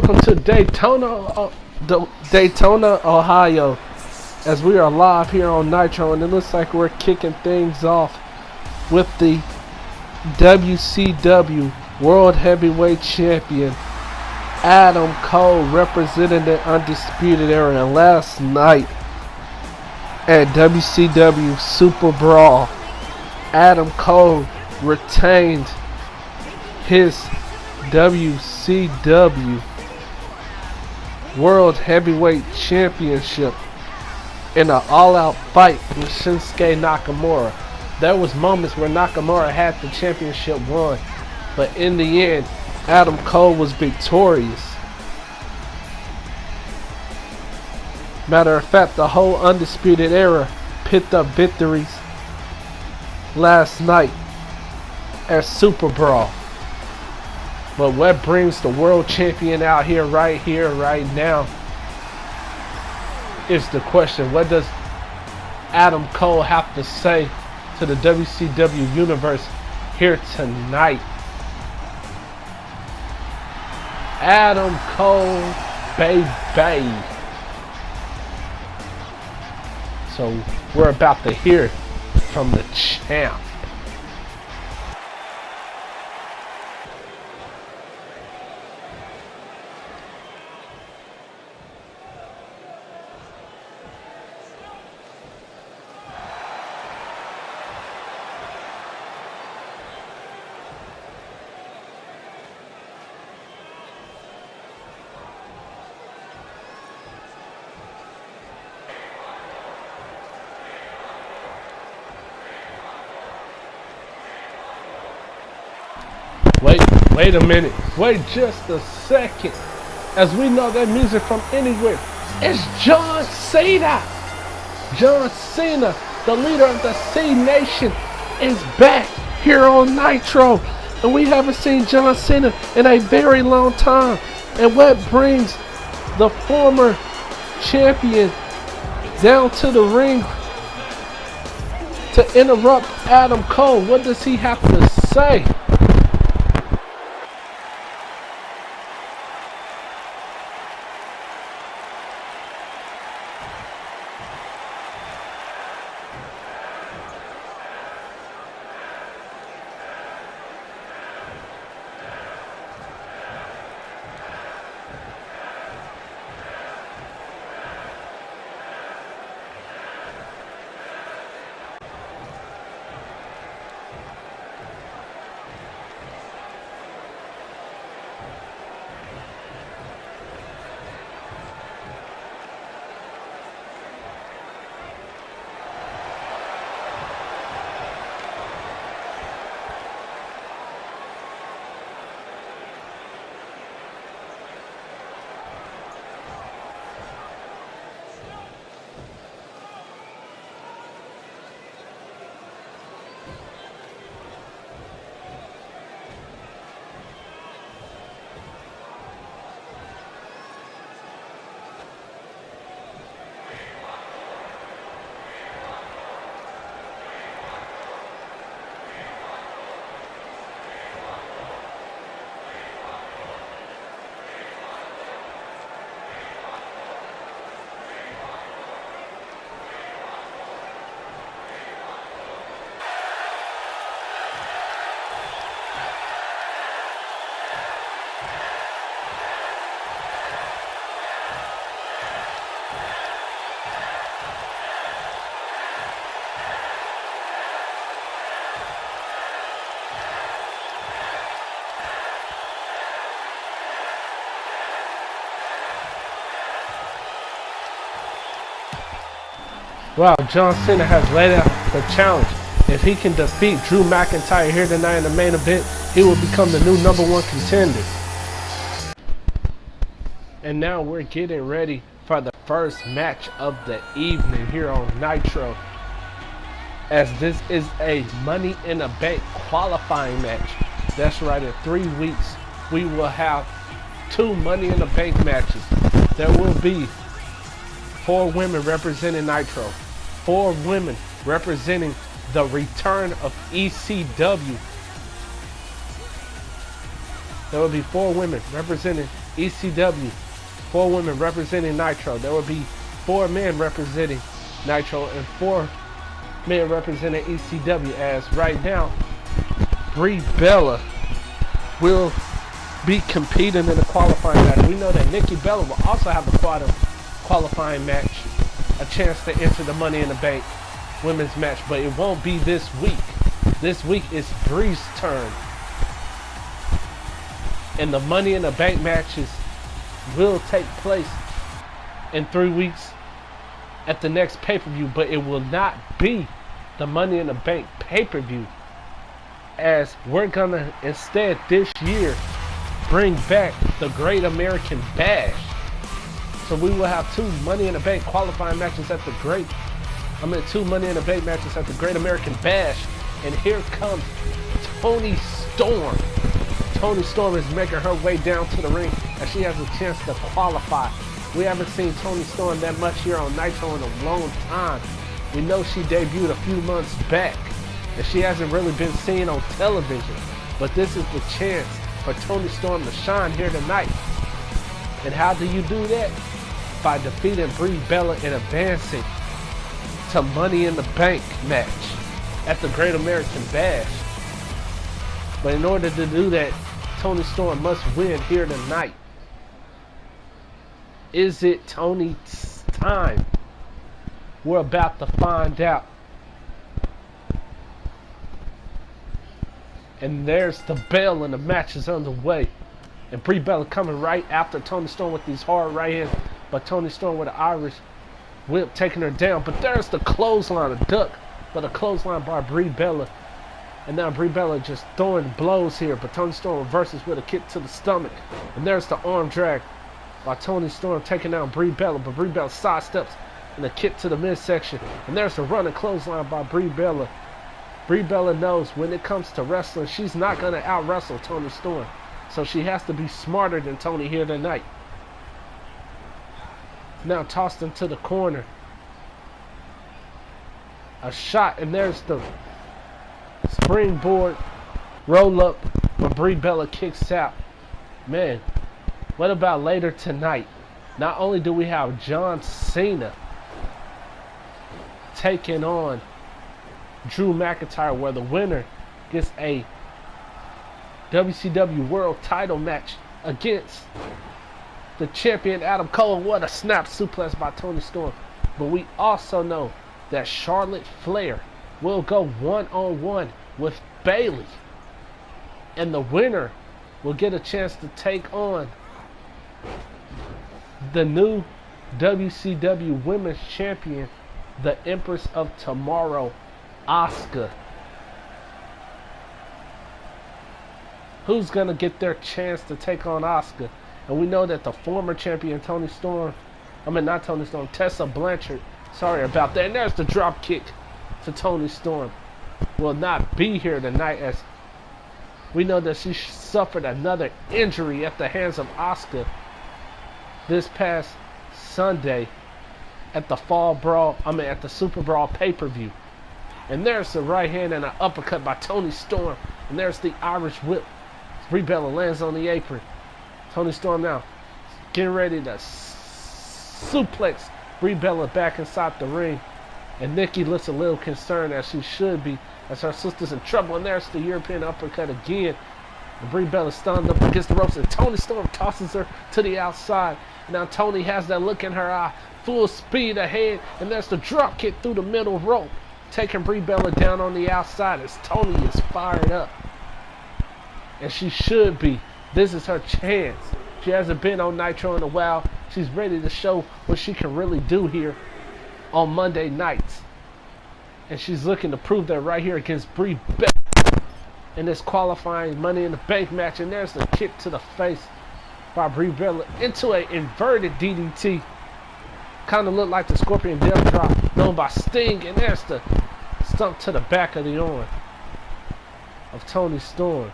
welcome to Daytona, Ohio, as we are live here on Nitro, and it looks like we're kicking things off with the WCW World Heavyweight Champion Adam Cole representing the Undisputed Era. And last night at WCW Superbrawl, Adam Cole retained his WCW World Heavyweight Championship in an all-out fight with Shinsuke Nakamura. There was moments where Nakamura had the championship won, but in the end, Adam Cole was victorious. Matter of fact, the whole Undisputed Era picked up victories last night at Superbrawl. But what brings the world champion out here, right now, is the question. What does Adam Cole have to say to the WCW universe here tonight? Adam Cole, baby. So we're about to hear from the champ. Wait a minute. Wait just a second. As we know that music from anywhere, it's John Cena. John Cena, the leader of the C Nation, is back here on Nitro. And we haven't seen John Cena in a very long time. And what brings the former champion down to the ring to interrupt Adam Cole? What does he have to say? Wow, John Cena has laid out the challenge. If he can defeat Drew McIntyre here tonight in the main event, he will become the new #1 contender. And now we're getting ready for the first match of the evening here on Nitro, as this is a Money in the Bank qualifying match. That's right, in 3 weeks we will have 2 Money in the Bank matches. There will be 4 women representing Nitro, 4 women representing the return of ECW. There will be 4 women representing ECW, 4 women representing Nitro. There will be 4 men representing Nitro and 4 men representing ECW. As right now, Brie Bella will be competing in a qualifying match. We know that Nikki Bella will also have a qualifying match, a chance to enter the Money in the Bank women's match, but it won't be this week. This week is Brie's turn. And the Money in the Bank matches will take place in 3 weeks at the next pay-per-view, but it will not be the Money in the Bank pay-per-view, as we're gonna instead this year bring back the Great American Bash. So we will have 2 Money in the Bank qualifying matches at the 2 Money in the Bank matches at the Great American Bash. And here comes Toni Storm. Toni Storm is making her way down to the ring as she has a chance to qualify. We haven't seen Toni Storm that much here on Nitro in a long time. We know she debuted a few months back, and she hasn't really been seen on television. But this is the chance for Toni Storm to shine here tonight. And how do you do that? By defeating Brie Bella and advancing to Money in the Bank match at the Great American Bash. But in order to do that, Toni Storm must win here tonight. Is it Toni's time? We're about to find out. And there's the bell and the match is underway. And Brie Bella coming right after Toni Storm with these hard right hands. But Toni Storm with an Irish whip taking her down. But there's the clothesline, a duck. But a clothesline by Brie Bella. And now Brie Bella just throwing blows here. But Toni Storm reverses with a kick to the stomach. And there's the arm drag by Toni Storm taking down Brie Bella. But Brie Bella sidesteps and a kick to the midsection. And there's the running clothesline by Brie Bella. Brie Bella knows when it comes to wrestling, she's not going to out-wrestle Toni Storm. So she has to be smarter than Toni here tonight. Now tossed into the corner. A shot, and there's the springboard roll-up, but Brie Bella kicks out. Man, what about later tonight? Not only do we have John Cena taking on Drew McIntyre, where the winner gets a WCW World Title match against the champion Adam Cole. What a snap suplex by Toni Storm. But we also know that Charlotte Flair will go one-on-one with Bayley, and the winner will get a chance to take on the new WCW Women's Champion, the Empress of Tomorrow, Asuka. Who's going to get their chance to take on Asuka? And we know that the former champion Tessa Blanchard, sorry about that, and there's the drop kick to Toni Storm, will not be here tonight, as we know that she suffered another injury at the hands of Asuka this past Sunday at the at the Superbrawl pay-per-view. And there's the right hand and an uppercut by Toni Storm. And there's the Irish whip. Brie Bella lands on the apron. Toni Storm now getting ready to suplex Brie Bella back inside the ring. And Nikki looks a little concerned, as she should be, as her sister's in trouble. And there's the European uppercut again. And Brie Bella stunned up against the ropes, and Toni Storm tosses her to the outside. Now Toni has that look in her eye, full speed ahead. And there's the drop kick through the middle rope, taking Brie Bella down on the outside, as Toni is fired up. And she should be. This is her chance. She hasn't been on Nitro in a while. She's ready to show what she can really do here on Monday nights. And she's looking to prove that right here against Brie Bella in this qualifying Money in the Bank match. And there's the kick to the face by Brie Bella into an inverted DDT. Kind of looked like the Scorpion Death Drop known by Sting. And there's the stump to the back of the arm of Toni Storm.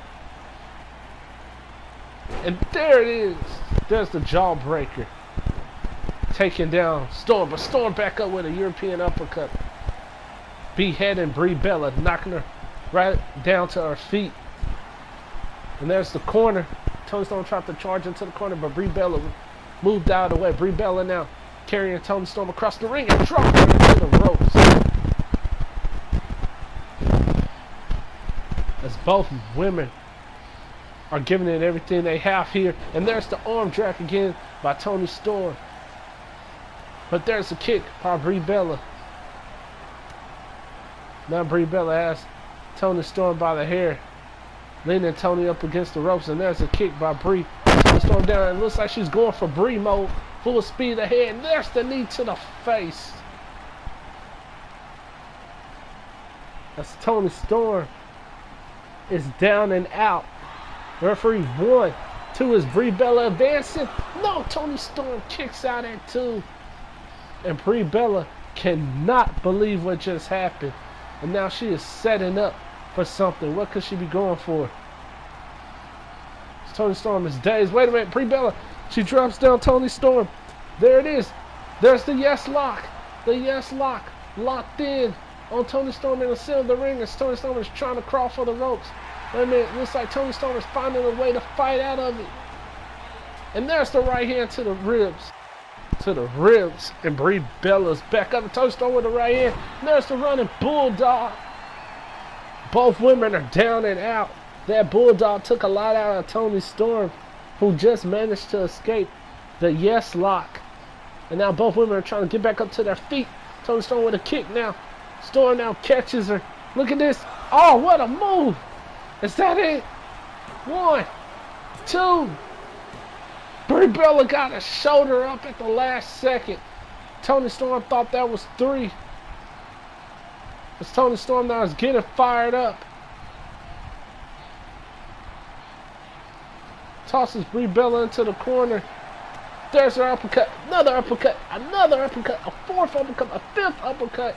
And there it is. There's the jawbreaker, taking down Storm. But Storm back up with a European uppercut, beheading Brie Bella, knocking her right down to her feet. And there's the corner. Toni Storm tried to charge into the corner, but Brie Bella moved out of the way. Brie Bella now carrying Toni Storm across the ring and dropped her into the ropes. As both women are giving it everything they have here. And there's the arm drag again by Toni Storm. But there's a kick by Brie Bella. Now Brie Bella has Toni Storm by the hair, leaning Toni up against the ropes, and there's a kick by Brie. Toni Storm down. It looks like she's going for Brie mode, full speed ahead, and there's the knee to the face. As Toni Storm is down and out. Referee 1, 2 is Brie Bella advancing. No, Toni Storm kicks out at 2. And Brie Bella cannot believe what just happened. And now she is setting up for something. What could she be going for? Toni Storm is dazed. Wait a minute, Brie Bella. She drops down Toni Storm. There it is. There's the yes lock. The yes lock locked in on Toni Storm in the center of the ring as Toni Storm is trying to crawl for the ropes. Wait a minute, it looks like Toni Storm is finding a way to fight out of it. And there's the right hand to the ribs. To the ribs. And Brie Bella's back up. Toni Storm with the right hand. And there's the running bulldog. Both women are down and out. That bulldog took a lot out of Toni Storm, who just managed to escape the yes lock. And now both women are trying to get back up to their feet. Toni Storm with a kick now. Storm now catches her. Look at this. Oh, what a move. Is that it? 1, 2. Brie Bella got a shoulder up at the last second. Toni Storm thought that was 3. As Toni Storm now is getting fired up. Tosses Brie Bella into the corner. There's her uppercut. Another uppercut. Another uppercut. A 4th uppercut. A 5th uppercut.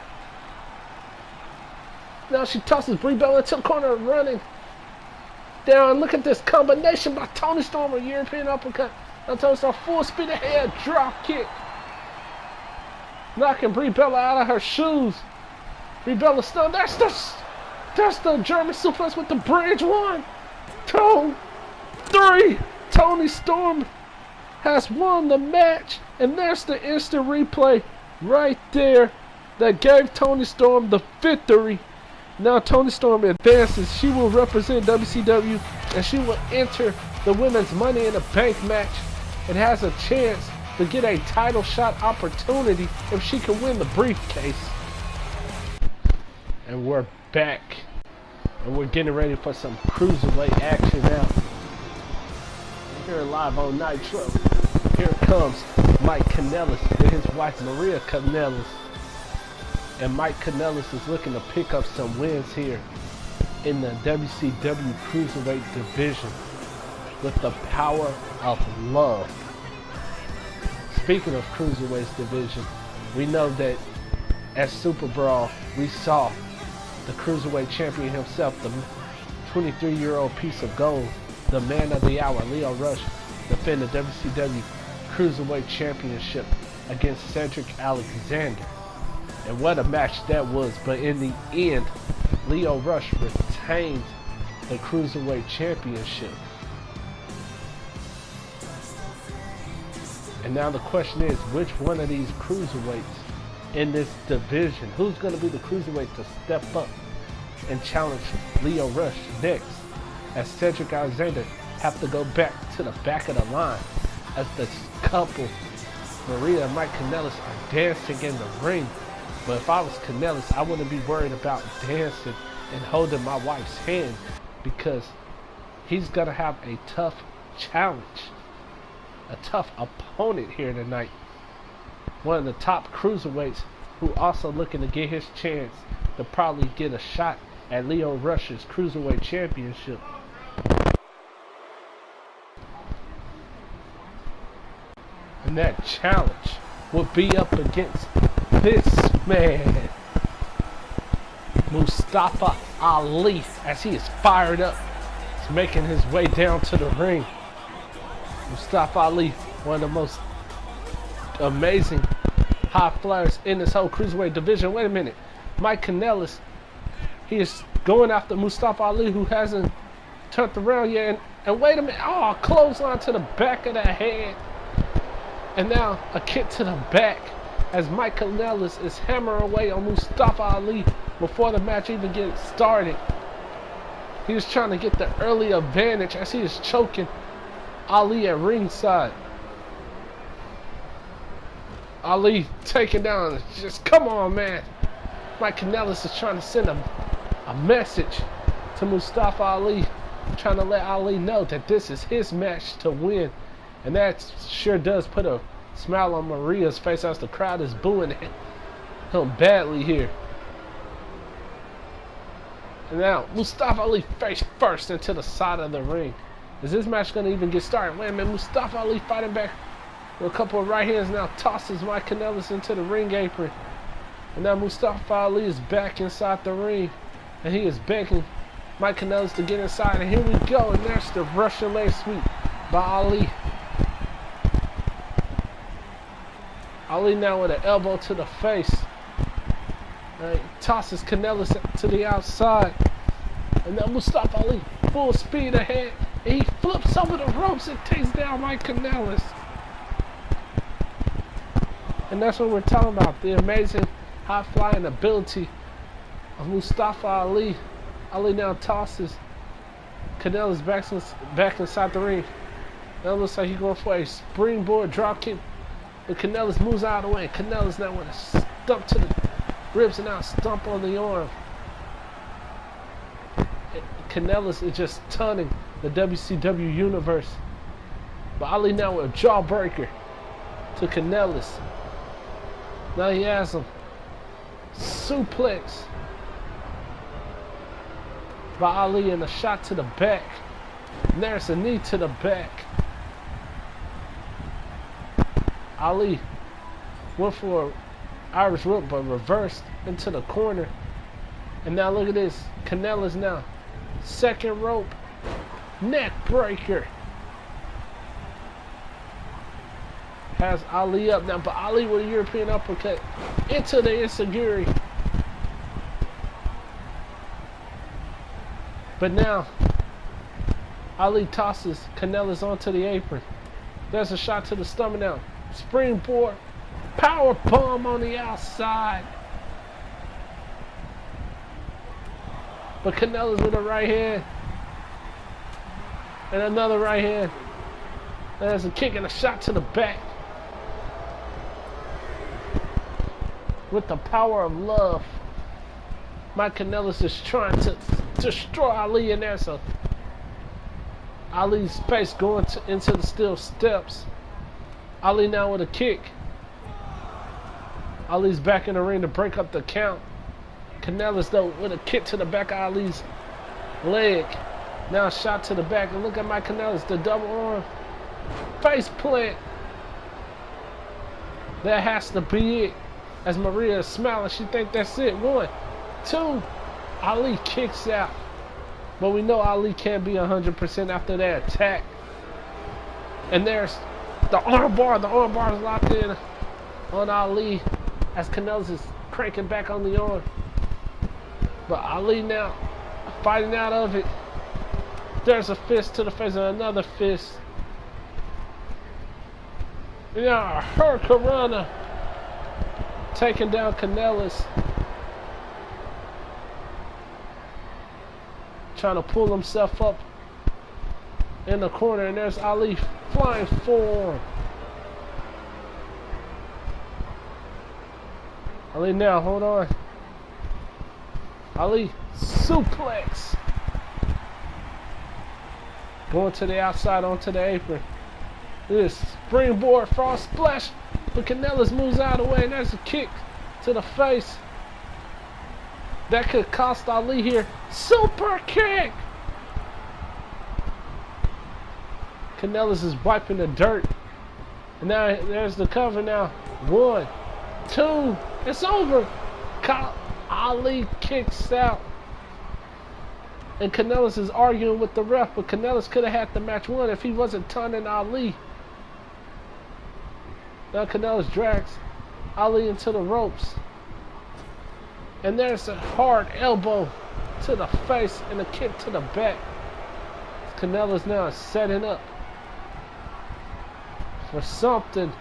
Now she tosses Brie Bella into the corner and running down. Look at this combination by Toni Storm, a European uppercut. Now Toni Storm full speed ahead, drop kick. Knocking Brie Bella out of her shoes. Brie Bella stunned. That's the German suplex with the bridge. 1, 2, 3. Toni Storm has won the match. And there's the instant replay right there that gave Toni Storm the victory. Now Toni Storm advances. She will represent WCW and she will enter the Women's Money in the Bank match and has a chance to get a title shot opportunity if she can win the briefcase. And we're back. And we're getting ready for some cruiserweight action now. Here live on Nitro. Here comes Mike Kanellis and his wife Maria Kanellis. And Mike Kanellis is looking to pick up some wins here in the WCW Cruiserweight division with the power of love. Speaking of Cruiserweight division, we know that at Superbrawl we saw the Cruiserweight champion himself, the 23-year-old piece of gold, the man of the hour, Lio Rush, defend the WCW Cruiserweight Championship against Cedric Alexander. And what a match that was. But in the end, Lio Rush retained the Cruiserweight Championship. And now the question is, which one of these cruiserweights in this division, who's going to be the cruiserweight to step up and challenge Lio Rush next? As Cedric Alexander have to go back to the back of the line as the couple, Maria and Mike Kanellis, are dancing in the ring. But if I was Kanellis, I wouldn't be worried about dancing and holding my wife's hand, because he's going to have a tough challenge, a tough opponent here tonight. One of the top cruiserweights who also looking to get his chance to probably get a shot at Lio Rush's Cruiserweight Championship. And that challenge will be up against this man, Mustafa Ali, as he is fired up. He's making his way down to the ring. Mustafa Ali, one of the most amazing high flyers in this whole cruiserweight division. Wait a minute. Mike Kanellis, he is going after Mustafa Ali, who hasn't turned around yet. And wait a minute. Oh, clothesline to the back of the head. And now a kick to the back as Mike Kanellis is hammering away on Mustafa Ali before the match even gets started. He was trying to get the early advantage as he is choking Ali at ringside. Ali taking down. Just come on, man. Mike Kanellis is trying to send a message to Mustafa Ali, trying to let Ali know that this is his match to win. And that sure does put a smile on Maria's face as the crowd is booing him badly here. And now Mustafa Ali face first into the side of the ring. Is this match going to even get started? Wait a minute, Mustafa Ali fighting back with a couple of right hands, now tosses Mike Kanellis into the ring apron. And now Mustafa Ali is back inside the ring. And he is begging Mike Kanellis to get inside. And here we go. And there's the Russian leg sweep by Ali. Ali now with an elbow to the face. He tosses Kanellis to the outside. And now Mustafa Ali full speed ahead. And he flips over the ropes and takes down Mike Kanellis. And that's what we're talking about. The amazing high-flying ability of Mustafa Ali. Ali now tosses Kanellis back inside the ring. Now it looks like he's going for a springboard dropkick. But Kanellis moves out of the way. Kanellis now with a stump to the ribs and now a stump on the arm. Kanellis is just tunning the WCW universe. But Ali now with a jawbreaker to Kanellis. Now he has him. Suplex by Ali and a shot to the back. And there's a knee to the back. Ali went for an Irish whip but reversed into the corner. And now look at this. Kanellis now. Second rope. Neck breaker. Has Ali up now, but Ali with a European uppercut into the enziguri. But now Ali tosses Kanellis onto the apron. There's a shot to the stomach now. Springboard power bomb on the outside. But Kanellis with a right hand and another right hand. There's a kick and a shot to the back. With the power of love, Mike Kanellis is trying to destroy Ali in there. So Ali's face going into the steel steps. Ali now with a kick. Ali's back in the ring to break up the count. Kanellis though with a kick to the back of Ali's leg. Now a shot to the back. And look at Mike Kanellis, the double arm face plant. That has to be it. As Maria is smiling, she thinks that's it. 1, 2. Ali kicks out. But we know Ali can't be 100% after that attack. And there's the armbar. The armbar is locked in on Ali as Kanellis is cranking back on the arm. But Ali now fighting out of it. There's a fist to the face and another fist. And now a Hurricanrana taking down Kanellis. Trying to pull himself up in the corner, and there's Ali flying forward. Ali now, hold on. Ali suplex. Going to the outside onto the apron. This springboard frog splash. But Kanellis moves out of the way, and there's a kick to the face. That could cost Ali here. Super kick! Kanellis is wiping the dirt. And now there's the cover now. 1, 2, it's over. Ali kicks out. And Kanellis is arguing with the ref, but Kanellis could have had the match won if he wasn't taunting Ali. Now Kanellis drags Ali into the ropes. And there's a hard elbow to the face and a kick to the back. Canela's now setting up for something.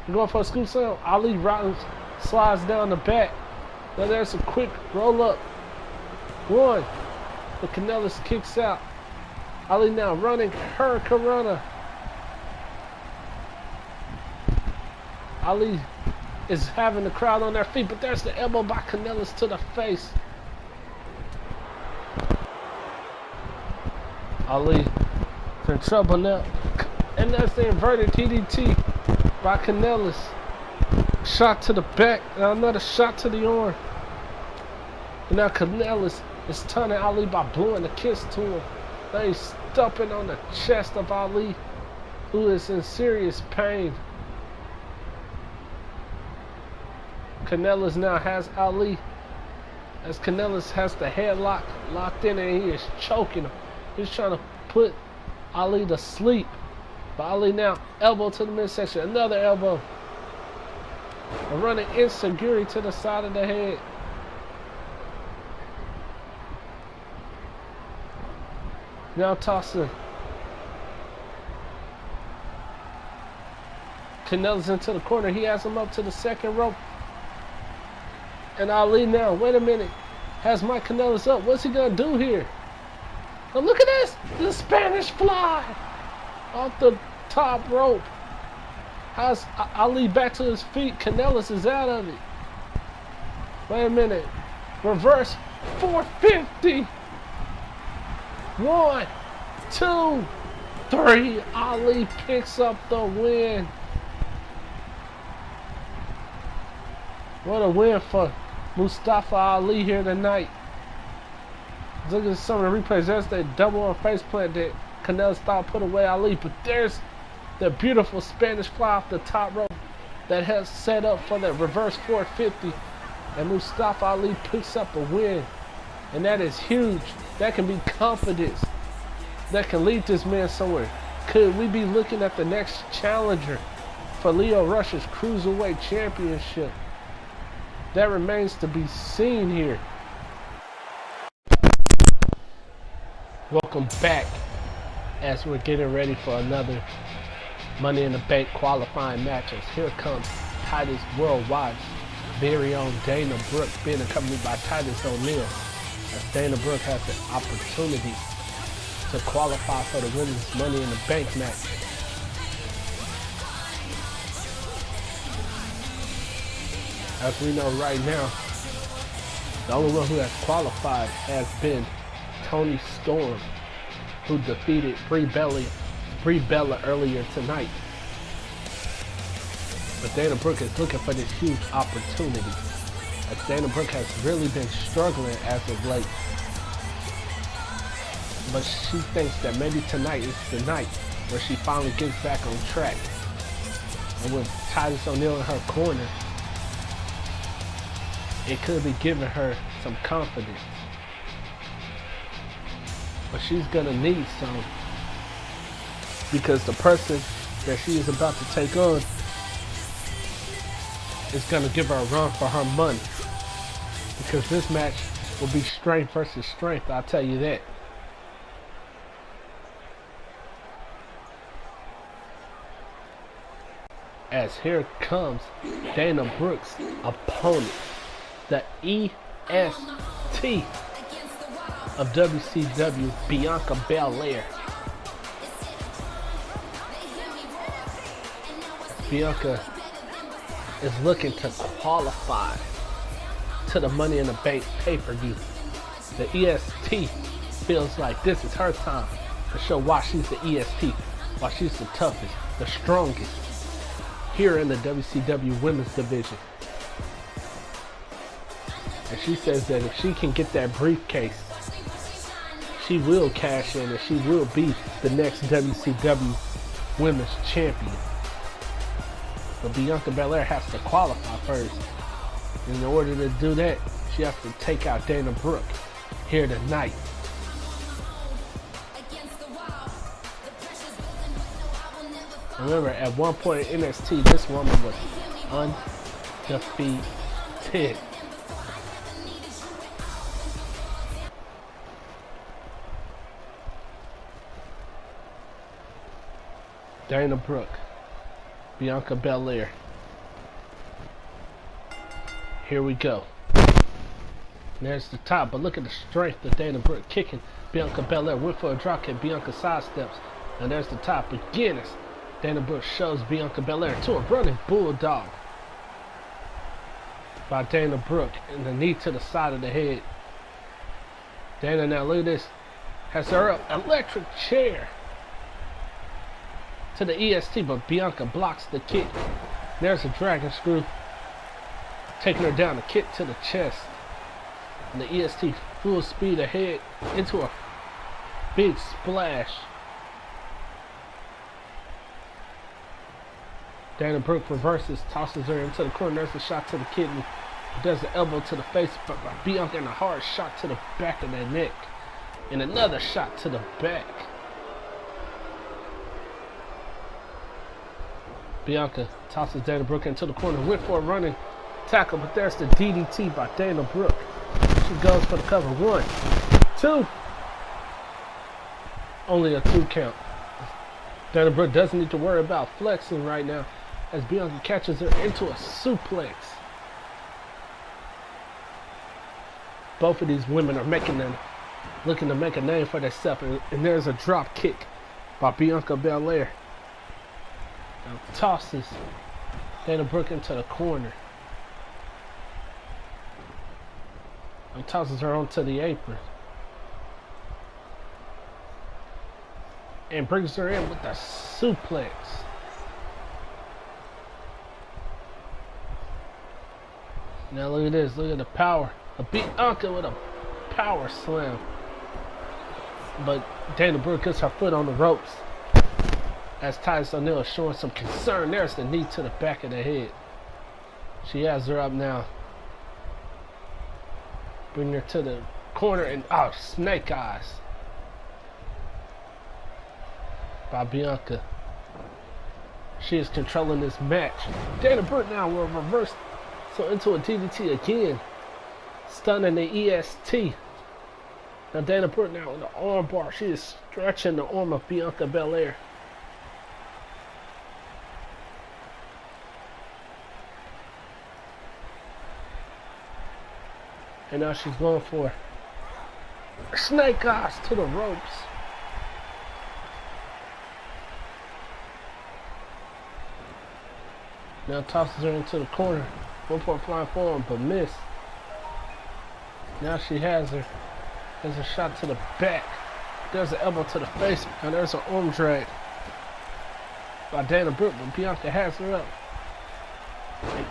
You're going for a scoop slam. Ali slides down the back. Now there's a quick roll up. One. But Canela's kicks out. Ali now running her Corona. Ali is having the crowd on their feet, but there's the elbow by Canela's to the face. Ali in trouble now. And that's the inverted TDT by Canela's. Shot to the back, and another shot to the arm. And now Canela's is turning Ali by blowing a kiss to him. Now he's stomping on the chest of Ali, who is in serious pain. Canela's now has Ali, as Canela's has the headlock locked in, and he is choking him. He's trying to put Ali to sleep. But Ali now elbow to the midsection, another elbow. A running insecurity to the side of the head. Now tossing. Canela's into the corner. He has him up to the second rope. And Ali now, wait a minute, has Mike Canela's up. What's he gonna do here? Now look at this, the Spanish fly off the top rope. Has Ali back to his feet. Canela's is out of it. Wait a minute, reverse 450. 1, 2, 3. Ali picks up the win. What a win for Mustafa Ali here tonight. Look at some of the replays. There's that double on faceplant that Canela's thought put away Ali. But there's the beautiful Spanish fly off the top rope that has set up for that reverse 450. And Mustafa Ali picks up a win. And that is huge. That can be confidence. That can lead this man somewhere. Could we be looking at the next challenger for Lio Rush's Cruiserweight Championship? That remains to be seen here. Welcome back as we're getting ready for another Money in the Bank qualifying matches. Here comes Titus Worldwide's very own Dana Brooke, being accompanied by Titus O'Neil, as Dana Brooke has the opportunity to qualify for the women's Money in the Bank match. As we know right now, the only one who has qualified has been Toni Storm, who defeated Brie Bella earlier tonight. But Dana Brooke is looking for this huge opportunity, as Dana Brooke has really been struggling as of late. But she thinks that maybe tonight is the night where she finally gets back on track. And with Titus O'Neil in her corner, it could be giving her some confidence. But she's gonna need some, because the person that she is about to take on is gonna give her a run for her money. Because this match will be strength versus strength, I'll tell you that. As here comes Dana Brooke's opponent, the EST of WCW, Bianca Belair. Bianca is looking to qualify to the Money in the Bank pay-per-view. The EST feels like this is her time to show why she's the EST, why she's the toughest, the strongest here in the WCW Women's Division. And she says that if she can get that briefcase, she will cash in and she will be the next WCW Women's Champion. But Bianca Belair has to qualify first. And in order to do that, she has to take out Dana Brooke here tonight. Remember, at one point in NXT, this woman was undefeated. Dana Brooke, Bianca Belair. Here we go. And there's the top, but look at the strength of Dana Brooke kicking Bianca Belair. Went for a drop kick, Bianca sidesteps. And there's the top again as Dana Brooke shows Bianca Belair to a running bulldog by Dana Brooke, and the knee to the side of the head. Dana, now look at this, has her up, electric chair to the EST, but Bianca blocks the kick. There's a dragon screw, taking her down, a kick to the chest, and the EST full speed ahead into a big splash. Dana Brooke reverses, tosses her into the corner. There's a shot to the kidney. There's an elbow to the face, but Bianca, and a hard shot to the back of the neck. And another shot to the back. Bianca tosses Dana Brooke into the corner. Went for a running tackle, but there's the DDT by Dana Brooke. She goes for the cover. 1, 2. Only a 2 count. Dana Brooke doesn't need to worry about flexing right now as Bianca catches her into a suplex. Both of these women are looking to make a name for themselves, and there's a drop kick by Bianca Belair. Now tosses Dana Brooke into the corner. And tosses her onto the apron. And brings her in with a suplex. Now look at this, look at the power. A Bianca with a power slam. But Dana Brooke gets her foot on the ropes as Titus O'Neil is showing some concern. There's the knee to the back of the head. She has her up now. Bring her to the corner and snake eyes by Bianca. She is controlling this match. Dana Brooke now will reverse so into a DDT again, stunning the EST. Now Dana Brooke now with the arm bar. She is stretching the arm of Bianca Belair. And now she's going for snake eyes to the ropes. Now tosses her into the corner. One for a flying forearm, but missed. Now she has her. There's a shot to the back. There's an elbow to the face. And there's an arm drag by Dana Brooke, but Bianca has her up.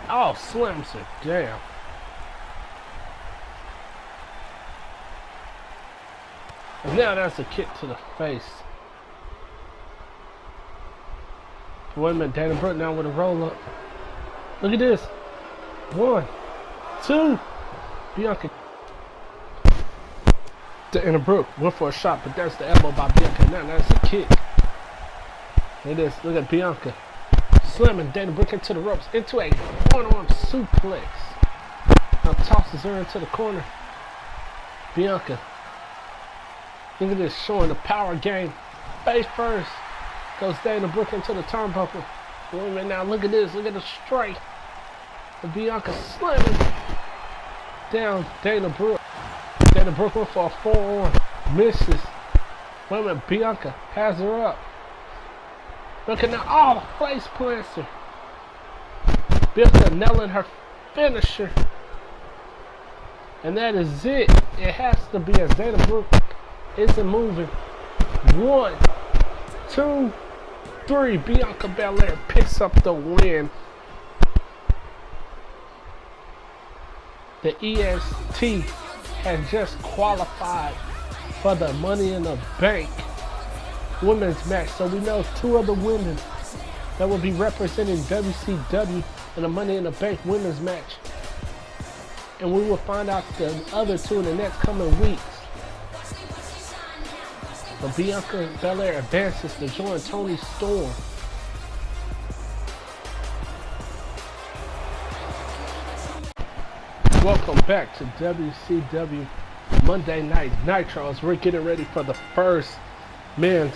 And slams her down. And now that's a kick to the face. Wait a minute, Dana Brooke now with a roll up. Look at this. 1, 2. Bianca. Dana Brooke went for a shot, but there's the elbow by Bianca. Now that's a kick. Look at this. Look at Bianca slamming Dana Brooke into the ropes, into a one-arm suplex. Now tosses her into the corner. Bianca. Look at this, showing the power game. Face first. Goes Dana Brooke into the turnbuckle. Wait a minute now, look at this. Look at the strike. And Bianca slamming down Dana Brooke. Dana Brooke went for a forearm. Misses. Wait a minute, Bianca has her up. Look at now. Face plants her. Bianca nailing her finisher. And that is it. It has to be, as Dana Brooke isn't moving. 1, 2, 3. Bianca Belair picks up the win. The EST has just qualified for the Money in the Bank women's match. So we know 2 other women that will be representing WCW in the Money in the Bank women's match. And we will find out the other 2 in the next coming weeks. But Bianca Belair advances to join Toni Storm. Welcome back to WCW Monday Night Nitro as we're getting ready for the first men's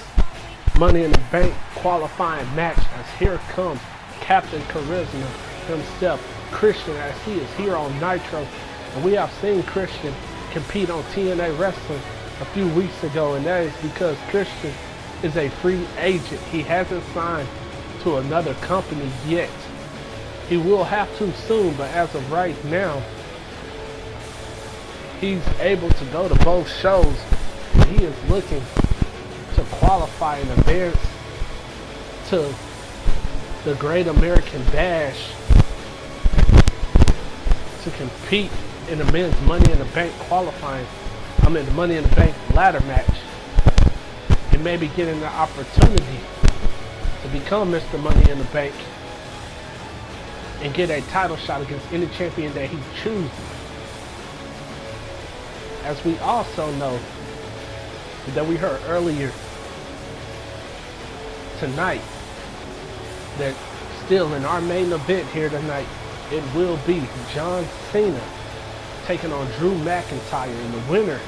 Money in the Bank qualifying match, as here comes Captain Charisma himself, Christian, as he is here on Nitro. And we have seen Christian compete on TNA Wrestling a few weeks ago, and that is because Christian is a free agent. He hasn't signed to another company yet. He will have to soon, but as of right now, he's able to go to both shows. He is looking to qualify in advance to the Great American Bash to compete in the men's Money in the Bank qualifying. The Money in the Bank ladder match. And maybe getting the opportunity to become Mr. Money in the Bank and get a title shot against any champion that he chooses. As we also know that we heard earlier tonight that still in our main event here tonight, it will be John Cena taking on Drew McIntyre, and the winner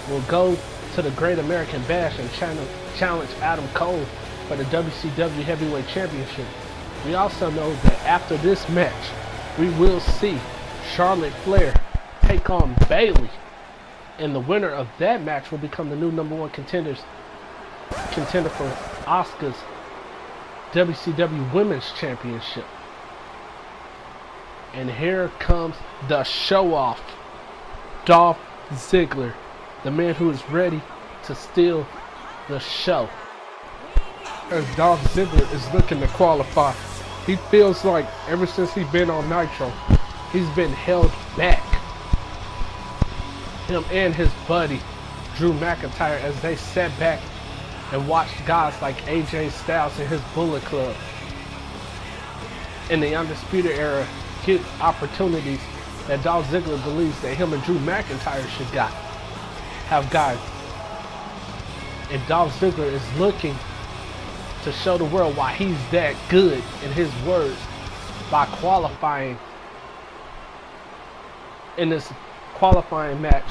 will go to the Great American Bash and challenge Adam Cole for the WCW Heavyweight Championship. We also know that after this match, we will see Charlotte Flair take on Bayley, and the winner of that match will become the new #1 contender for Asuka's WCW Women's Championship. And here comes the show-off, Dolph Ziggler, the man who is ready to steal the show. As Dolph Ziggler is looking to qualify, he feels like ever since he's been on Nitro, he's been held back. Him and his buddy, Drew McIntyre, as they sat back and watched guys like AJ Styles and his Bullet Club in the Undisputed Era get opportunities that Dolph Ziggler believes that him and Drew McIntyre should have gotten. And Dolph Ziggler is looking to show the world why he's that good, in his words, by qualifying in this qualifying match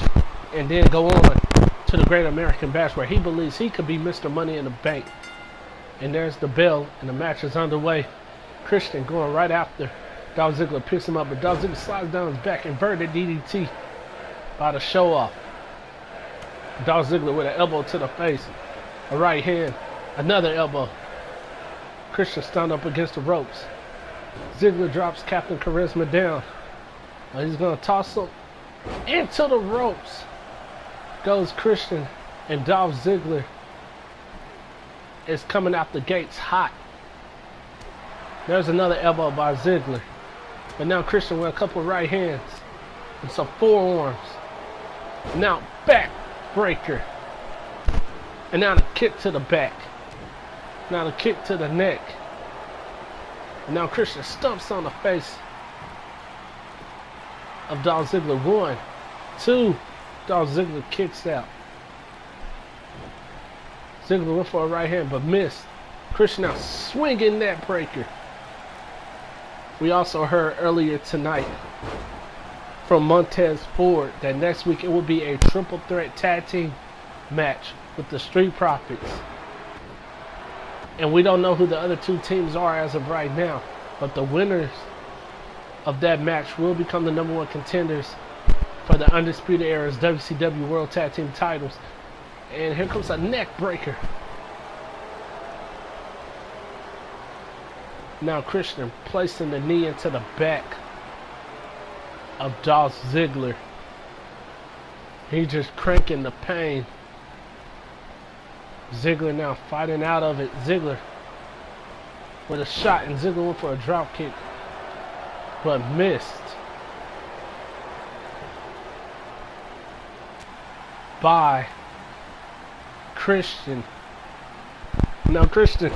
and then go on to the Great American Bash, where he believes he could be Mr. Money in the Bank. And there's the bell, and the match is underway. Christian going right after Dolph Ziggler, picks him up, but Dolph Ziggler slides down his back, inverted DDT by the show-off. Dolph Ziggler with an elbow to the face, a right hand, another elbow. Christian stunned up against the ropes. Ziggler drops Captain Charisma down. He's going to toss him into the ropes. Goes Christian, and Dolph Ziggler is coming out the gates hot. There's another elbow by Ziggler. But now Christian with a couple of right hands and some forearms. Now back breaker. And now the kick to the back. Now the kick to the neck. And now Christian stumps on the face of Dolph Ziggler. 1, 2. Dolph Ziggler kicks out. Ziggler went for a right hand but missed. Christian now swinging that breaker. We also heard earlier tonight from Montez Ford that next week it will be a triple threat tag team match with the Street Profits. And we don't know who the other two teams are as of right now, but the winners of that match will become the #1 contenders for the Undisputed Era's WCW World Tag Team titles. And here comes a neck breaker. Now Christian placing the knee into the back of Dolph Ziggler. He's just cranking the pain. Ziggler now fighting out of it. Ziggler with a shot, and Ziggler went for a drop kick but missed by Christian. Now Christian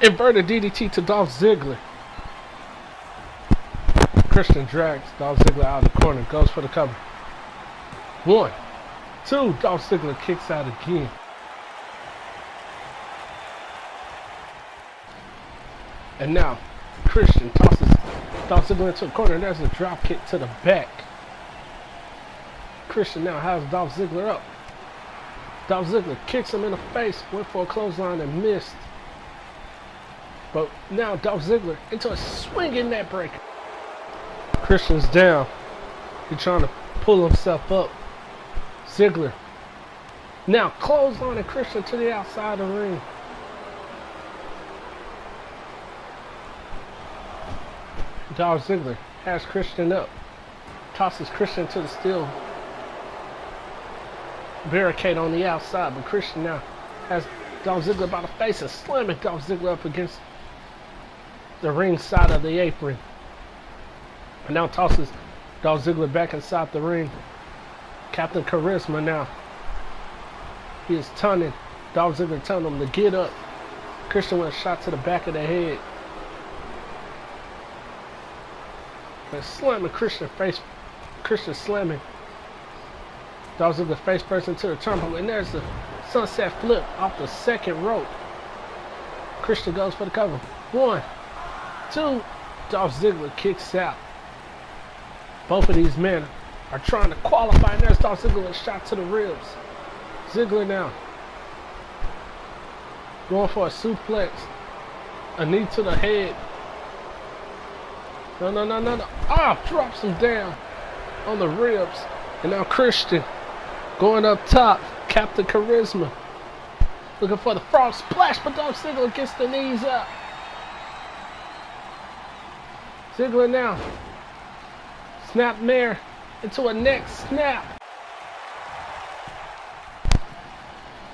inverted DDT to Dolph Ziggler. Christian drags Dolph Ziggler out of the corner, goes for the cover. 1, 2, Dolph Ziggler kicks out again. And now Christian tosses Dolph Ziggler into the corner. There's a drop kick to the back. Christian now has Dolph Ziggler up. Dolph Ziggler kicks him in the face, went for a clothesline and missed. But now Dolph Ziggler into a swinging net breaker. Christian's down. He's trying to pull himself up. Ziggler now clotheslining Christian to the outside of the ring. Dolph Ziggler has Christian up. Tosses Christian to the steel barricade on the outside, but Christian now has Dolph Ziggler by the face and slamming Dolph Ziggler up against the ring side of the apron. And now tosses Dolph Ziggler back inside the ring. Captain Charisma now. He is taunting Dolph Ziggler, telling him to get up. Christian went a shot to the back of the head. And slamming Christian face. Christian slamming Dolph Ziggler face first into the turnbuckle. And there's the sunset flip off the second rope. Christian goes for the cover. 1, 2. Dolph Ziggler kicks out. Both of these men are trying to qualify. And there's Dolph Ziggler with a shot to the ribs. Ziggler now going for a suplex. A knee to the head. No. Ah, drops him down on the ribs. And now Christian going up top. Captain Charisma looking for the frog splash, but Dolph Ziggler gets the knees up. Ziggler now snap mare into a neck snap.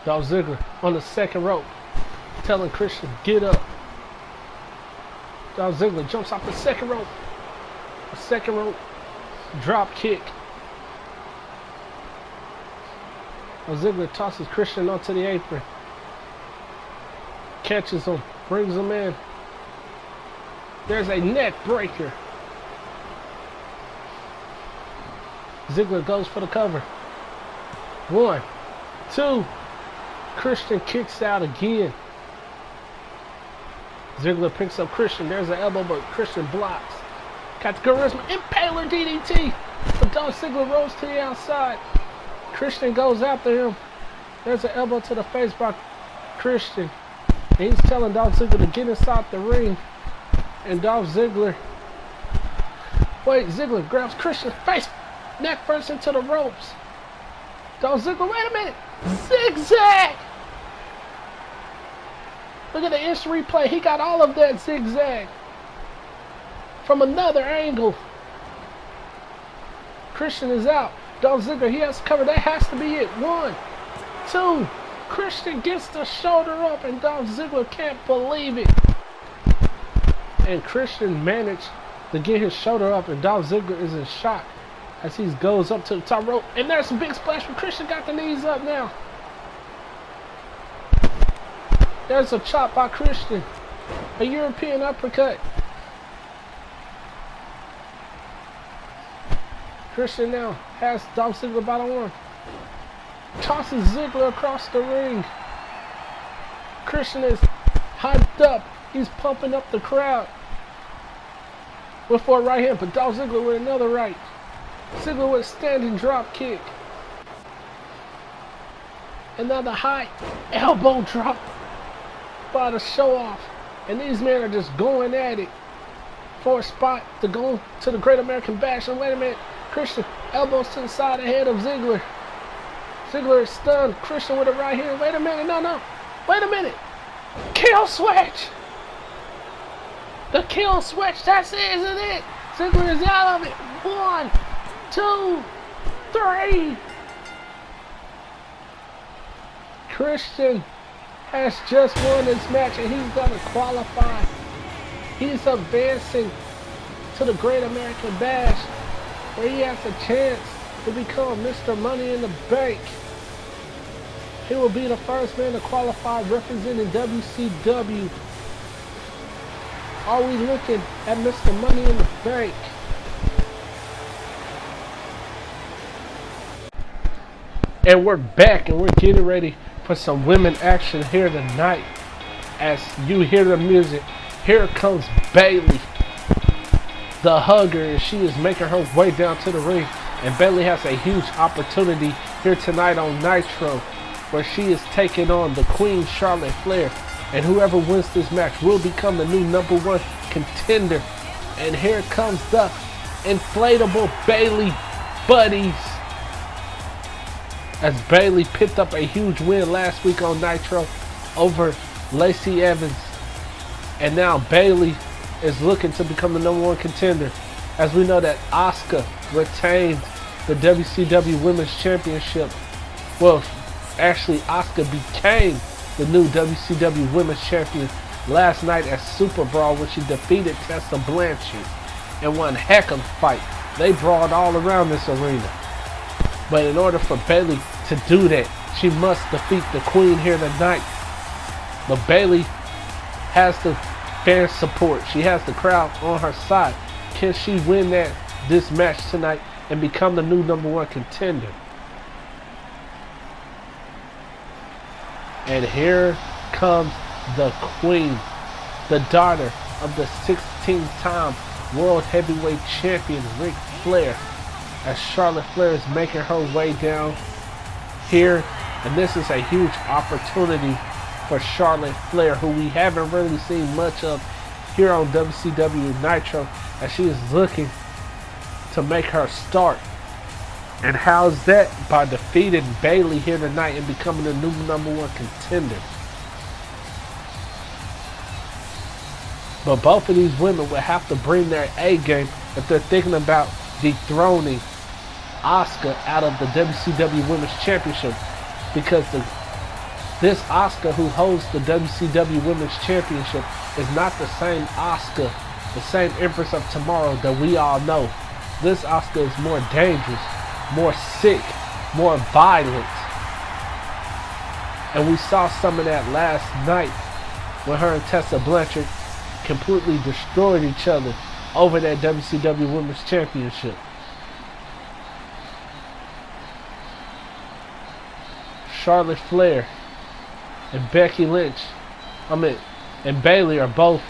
Dolph Ziggler on the second rope telling Christian, get up. Dolph Ziggler jumps off the second rope. A second rope drop kick. Dolph Ziggler tosses Christian onto the apron. Catches him, brings him in. There's a net breaker. Ziggler goes for the cover. 1, 2. Christian kicks out again. Ziggler picks up Christian. There's an elbow, but Christian blocks. Got the Charisma Impaler DDT. But Dolph Ziggler rolls to the outside. Christian goes after him. There's an elbow to the face by Christian. And he's telling Dolph Ziggler to get inside the ring. And Dolph Ziggler... Wait, Ziggler grabs Christian's face. Neck first into the ropes. Dolph Ziggler, wait a minute. Zigzag! Look at the instant replay. He got all of that zigzag from another angle. Christian is out. Dolph Ziggler, he has to cover. That has to be it. 1, 2. Christian gets the shoulder up, and Dolph Ziggler can't believe it. And Christian managed to get his shoulder up, and Dolph Ziggler is in shock as he goes up to the top rope. And there's a big splash from Christian. Got the knees up now. There's a chop by Christian. A European uppercut. Christian now has Dolph Ziggler by the arm. Tosses Ziggler across the ring. Christian is hyped up. He's pumping up the crowd. Went for a right hand, but Dolph Ziggler with another right. Ziggler with a standing drop kick. Another high elbow drop by the show off. And these men are just going at it for a spot to go to the Great American Bash. And wait a minute, Christian elbows to the side of the head of Ziggler. Ziggler is stunned. Christian with a right hand. Wait a minute, no. Wait a minute. Kill switch. The kill switch, that's it, isn't it? Ziggler is out of it. 1, 2, 3. Christian has just won this match and he's going to qualify. He's advancing to the Great American Bash where he has a chance to become Mr. Money in the Bank. He will be the first man to qualify representing WCW. Are we looking at Mr. Money in the Bank? And we're back and we're getting ready for some women action here tonight. As you hear the music, here comes Bayley, the hugger, and she is making her way down to the ring. And Bayley has a huge opportunity here tonight on Nitro. where she is taking on the Queen Charlotte Flair. And whoever wins this match will become the new #1 contender. And here comes the inflatable Bayley buddies. As Bayley picked up a huge win last week on Nitro over Lacey Evans. And now Bayley is looking to become the #1 contender. As we know that Asuka retained the WCW Women's Championship. Well, actually Asuka became the new WCW Women's Champion last night at Superbrawl when she defeated Tessa Blanchard in one heck of a fight. They brawled all around this arena. But in order for Bayley to do that, she must defeat the Queen here tonight. But Bayley has the fan support. She has the crowd on her side. Can she win this match tonight and become the new #1 contender? And here comes the Queen, the daughter of the 16-time World Heavyweight Champion Ric Flair, as Charlotte Flair is making her way down here. And this is a huge opportunity for Charlotte Flair, who we haven't really seen much of here on WCW Nitro, as she is looking to make her start. And how's that? By defeating Bayley here tonight and becoming the new #1 contender. But both of these women will have to bring their A game if they're thinking about dethroning Asuka out of the WCW Women's Championship, because this Asuka who holds the WCW Women's Championship is not the same Asuka, the same Empress of Tomorrow that we all know. This Asuka is more dangerous, more sick, more violent. And we saw some of that last night when her and Tessa Blanchard completely destroyed each other over that WCW Women's Championship. Charlotte Flair and Becky Lynch, and Bayley are both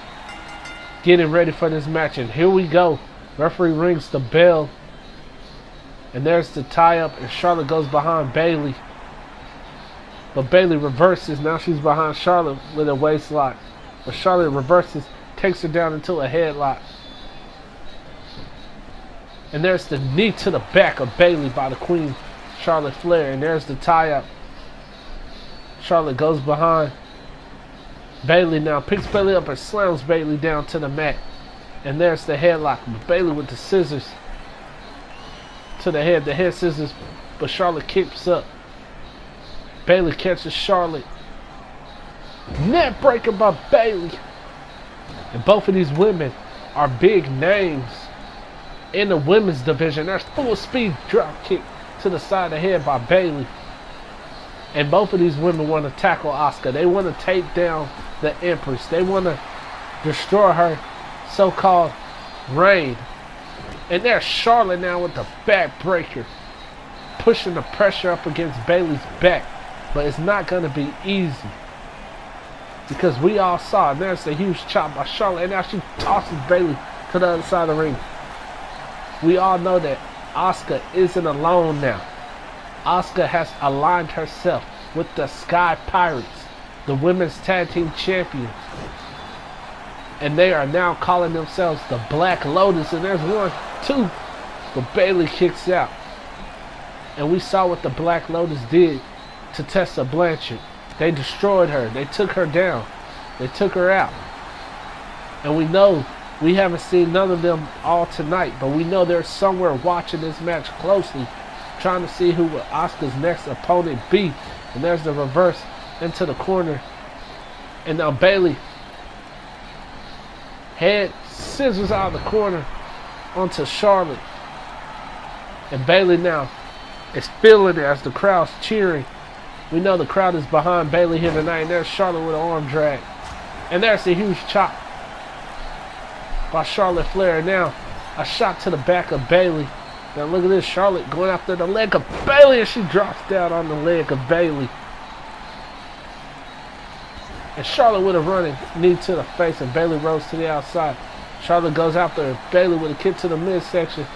getting ready for this match. And here we go. Referee rings the bell. And there's the tie-up, and Charlotte goes behind Bayley. But Bayley reverses. Now she's behind Charlotte with a waist lock. But Charlotte reverses, takes her down into a headlock. And there's the knee to the back of Bayley by the Queen, Charlotte Flair. And there's the tie-up. Charlotte goes behind Bayley now, picks Bayley up and slams Bayley down to the mat. And there's the headlock. But Bayley with the scissors to the head scissors, but Charlotte kicks up. Bayley catches Charlotte. Net breaker by Bayley. And both of these women are big names in the women's division. There's full speed drop kick to the side of the head by Bayley. And both of these women want to tackle Asuka. They want to take down the Empress. They want to destroy her so-called reign. And there's Charlotte now with the backbreaker, pushing the pressure up against Bayley's back. But it's not going to be easy, because we all saw, and there's a huge chop by Charlotte, and now she tosses Bayley to the other side of the ring. We all know that Asuka isn't alone now. Asuka has aligned herself with the Sky Pirates, the women's tag team champions. And they are now calling themselves the Black Lotus. And there's 1, 2. But Bayley kicks out. And we saw what the Black Lotus did to Tessa Blanchard. They destroyed her. They took her down. They took her out. And we know, we haven't seen none of them all tonight, but we know they're somewhere watching this match closely, trying to see who will Asuka's next opponent be. And there's the reverse into the corner. And now Bayley head scissors out of the corner onto Charlotte. And Bayley now is feeling it as the crowd's cheering. We know the crowd is behind Bayley here tonight. And there's Charlotte with an arm drag. And there's a huge chop by Charlotte Flair. And now a shot to the back of Bayley. Now look at this, Charlotte going after the leg of Bayley, and she drops down on the leg of Bayley. And Charlotte with a running knee to the face, and Bayley rolls to the outside. Charlotte goes after Bayley with a kick to the midsection.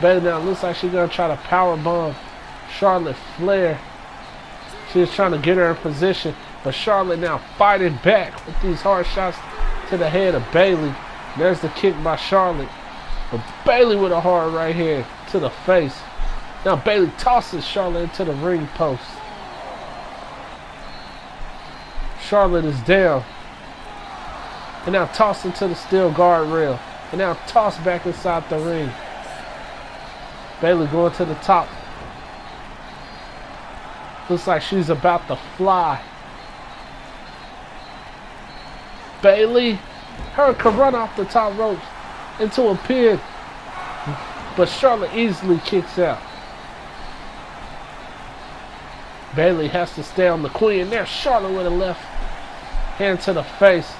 Bayley now looks like she's going to try to powerbomb Charlotte Flair. She's trying to get her in position, but Charlotte now fighting back with these hard shots to the head of Bayley. There's the kick by Charlotte. But Bayley with a hard right hand to the face. Now Bayley tosses Charlotte into the ring post. Charlotte is down. And now tossed into the steel guardrail. And now tossed back inside the ring. Bayley going to the top. Looks like she's about to fly. Bayley, her can run off the top ropes into a pin. But Charlotte easily kicks out. Bayley has to stay on the queen. And there's Charlotte with a left hand to the face.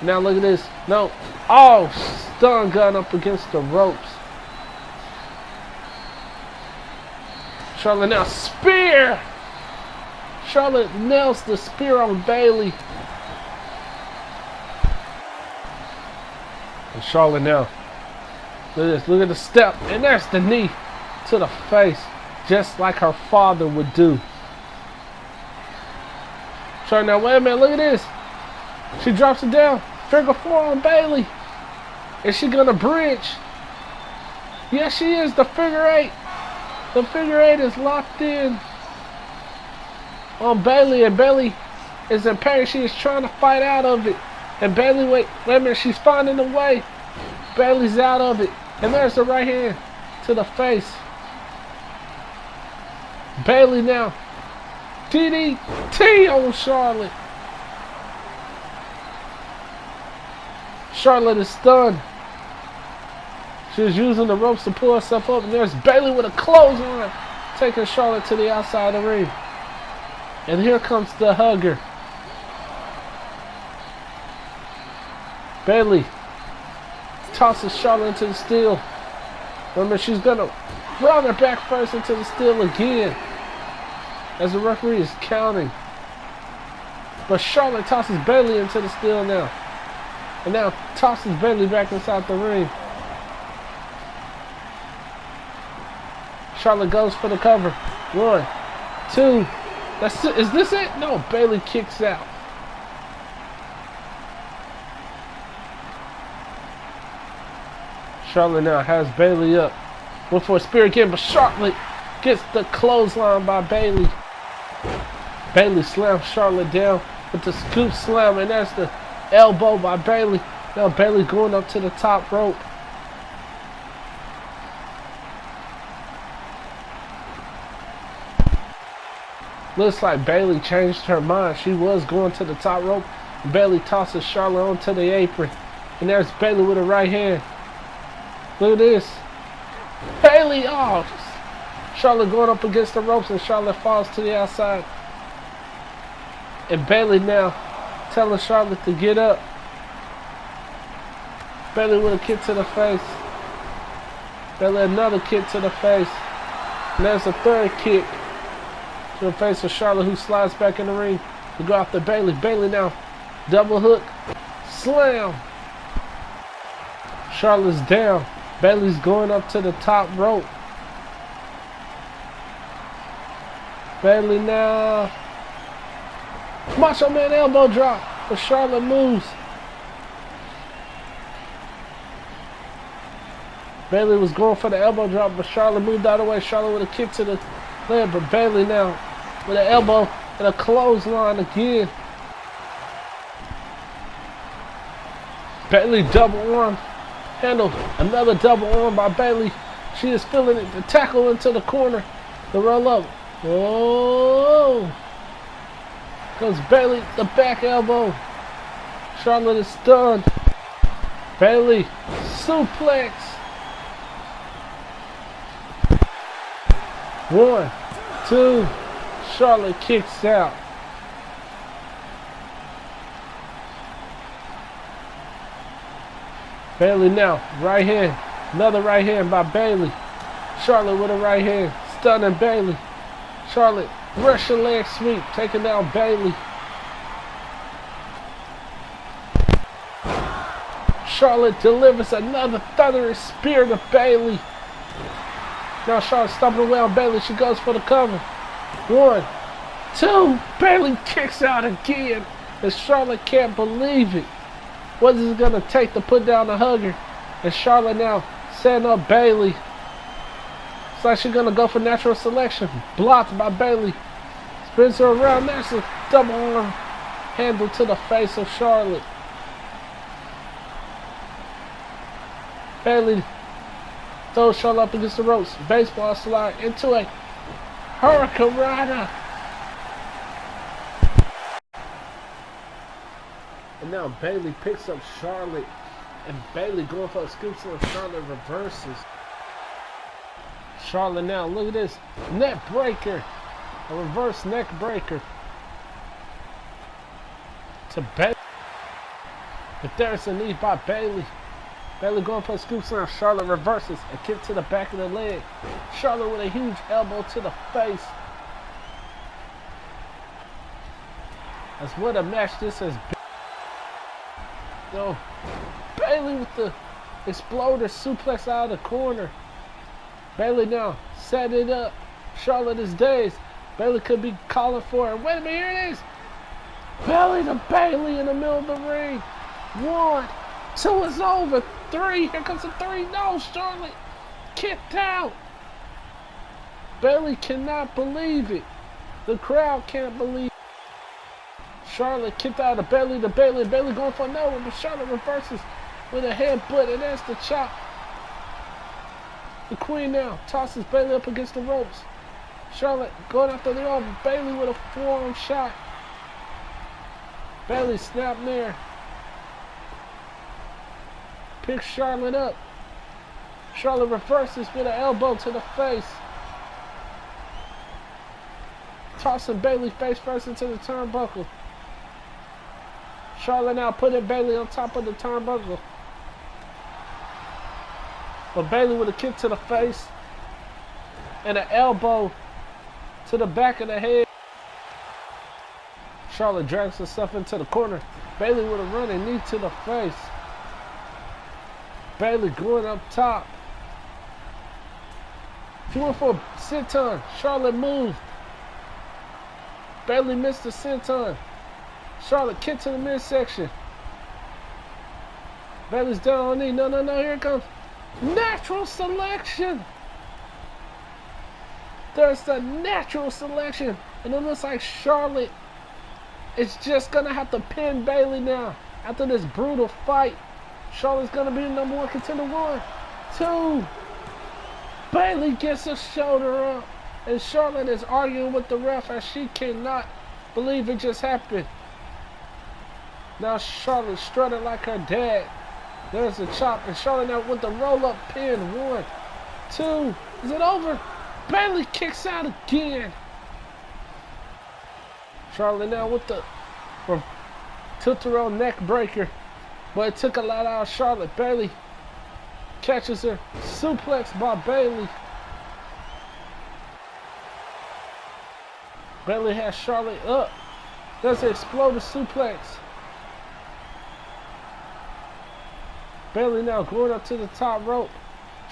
Now look at this. No. Oh, stun gun up against the ropes. Charlotte now spear. Charlotte nails the spear on Bayley. And Charlotte now. Look at this. Look at the step. And there's the knee to the face. Just like her father would do. Charlotte now, wait a minute. Look at this. She drops it down. Figure four on Bayley. Is she going to bridge? Yes, she is. The figure eight. The figure eight is locked in on Bayley. And Bayley is in pain. She is trying to fight out of it. And Bayley, wait a minute. She's finding a way. Bayley's out of it. And there's the right hand to the face. Bayley now. DDT on Charlotte. Charlotte is stunned. She's using the ropes to pull herself up. And there's Bayley with a clothesline, taking Charlotte to the outside of the ring. And here comes the hugger. Bayley tosses Charlotte into the steel. Remember, she's going to run her back first into the steel again. As the referee is counting. But Charlotte tosses Bayley into the steel now. And now tosses Bayley back inside the ring. Charlotte goes for the cover. 1, 2. That's it. Is this it? No, Bayley kicks out. Charlotte now has Bayley up. Went for a spear again, but Charlotte gets the clothesline by Bayley. Bayley slams Charlotte down with the scoop slam, and that's the elbow by Bayley. Now Bayley going up to the top rope. Looks like Bayley changed her mind. She was going to the top rope. Bayley tosses Charlotte onto the apron. And there's Bayley with a right hand. Look at this. Bayley off. Charlotte going up against the ropes, and Charlotte falls to the outside. And Bayley now telling Charlotte to get up. Bayley with a kick to the face. Bayley another kick to the face. And there's a third kick to the face of Charlotte, who slides back in the ring to go after Bayley. Bayley now double hook. Slam. Charlotte's down. Bayley's going up to the top rope. Bayley now. Macho Man elbow drop. But Charlotte moves. Bayley was going for the elbow drop, but Charlotte moved out of the way. Charlotte with a kick to the leg, but Bayley now with an elbow and a clothesline again. Bayley double arm handle. Another double arm by Bayley. She is feeling it. The tackle into the corner. The roll up. Oh! Goes Bayley, the back elbow. Charlotte is stunned. Bayley suplex. 1, 2. Charlotte kicks out. Bayley now, right hand. Another right hand by Bayley. Charlotte with a right hand. Stunning Bayley. Charlotte, Russian leg sweep, taking down Bayley. Charlotte delivers another thunderous spear to Bayley. Now Charlotte stomping away on Bayley. She goes for the cover. 1, 2. Bayley kicks out again. And Charlotte can't believe it. What is it going to take to put down the hugger? And Charlotte now setting up Bayley. It's like she's going to go for natural selection. Blocked by Bayley. Spins her around. That's a double arm handle to the face of Charlotte. Bayley throws Charlotte up against the ropes. Baseball slide into a Hurricane Rana. And now Bayley picks up Charlotte. And Bayley going for a scoop to Charlotte reverses. Charlotte now, look at this. Neck breaker. A reverse neck breaker. To Bayley. But there's a knee by Bayley. Bayley going for a scoop slam. Charlotte reverses. A kick to the back of the leg. Charlotte with a huge elbow to the face. That's what a match this has been. So, Bayley with the exploder suplex out of the corner. Bayley now set it up. Charlotte is dazed. Bayley could be calling for her. Wait a minute, here it is. Belly to Bayley in the middle of the ring. 1, 2 is over. 3, here comes the 3. No, Charlotte kicked out. Bayley cannot believe it. The crowd can't believe it. Charlotte kicked out of Bayley to Bayley. Bayley going for another one, but Charlotte reverses with a headbutt, and that's the chop. The Queen now tosses Bayley up against the ropes. Charlotte going after the arm. Bayley with a forearm shot. Bayley snapped there. Picks Charlotte up. Charlotte reverses with an elbow to the face. Tossing Bayley face first into the turnbuckle. Charlotte now putting Bayley on top of the turnbuckle. But Bayley with a kick to the face and an elbow to the back of the head. Charlotte drags herself into the corner. Bayley with a running knee to the face. Bayley going up top. She went for a senton. Charlotte moved. Bayley missed the senton. Charlotte kick to the midsection. Bayley's down on knee. No, here it comes. Natural selection. There's the natural selection. And it looks like Charlotte is just going to have to pin Bayley now. After this brutal fight, Charlotte's going to be the number 1 contender. 1, 2. Bayley gets her shoulder up. And Charlotte is arguing with the ref as she cannot believe it just happened. Now Charlotte strutting like her dad. There's a chop, and Charlotte now with the roll-up pin. 1, 2. Is it over? Bayley kicks out again. Charlotte now with the tilt-a-roll neck breaker. But it took a lot out of Charlotte. Bayley catches her. Suplex by Bayley. Bayley has Charlotte up. There's an explosive suplex. Bayley now going up to the top rope.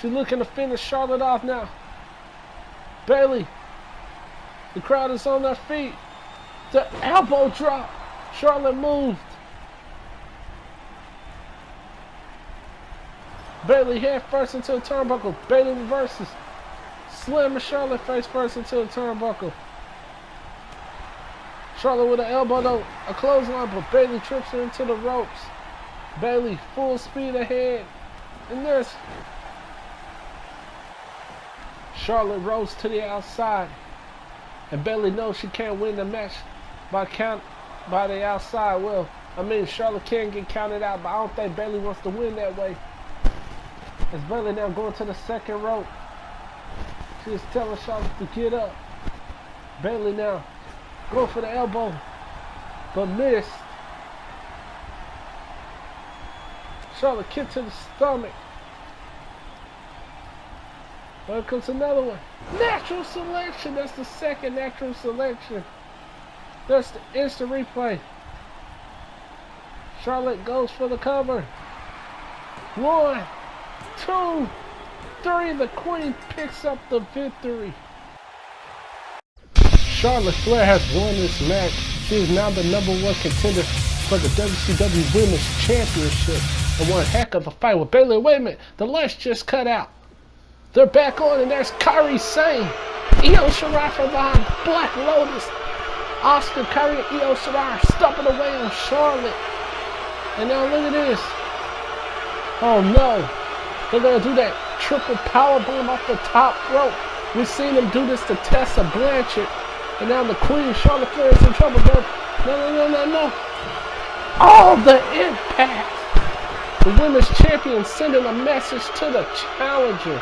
She's looking to finish Charlotte off now. Bayley. The crowd is on their feet. The elbow drop. Charlotte moved. Bayley head first into the turnbuckle. Bayley reverses. Slamming Charlotte face first into the turnbuckle. Charlotte with an elbow though. A clothesline, but Bayley trips her into the ropes. Bayley full speed ahead. And there's Charlotte rolls to the outside. And Bayley knows she can't win the match by the outside. Well, I mean, Charlotte can get counted out, but I don't think Bayley wants to win that way. As Bayley now going to the second rope. She is telling Charlotte to get up. Bayley now going for the elbow, but missed. Charlotte kick to the stomach. Here comes another one. Natural selection. That's the second natural selection. That's the instant replay. Charlotte goes for the cover. 1, 2, 3. The Queen picks up the victory. Charlotte Flair has won this match. She is now the #1 contender for the WCW Women's Championship. And one heck of a fight with Bayley. Wait a minute, the lights just cut out. They're back on, and there's Kairi Sane. Io Shirai from behind, Black Lotus. Asuka, Kairi, and Io Shirai stomping away on Charlotte. And now look at this. Oh no, they're going to do that triple powerbomb off the top rope. We've seen them do this to Tessa Blanchard. And now the Queen, Charlotte Flair, is in trouble. No. Oh, the impact. The women's champion sending a message to the challenger.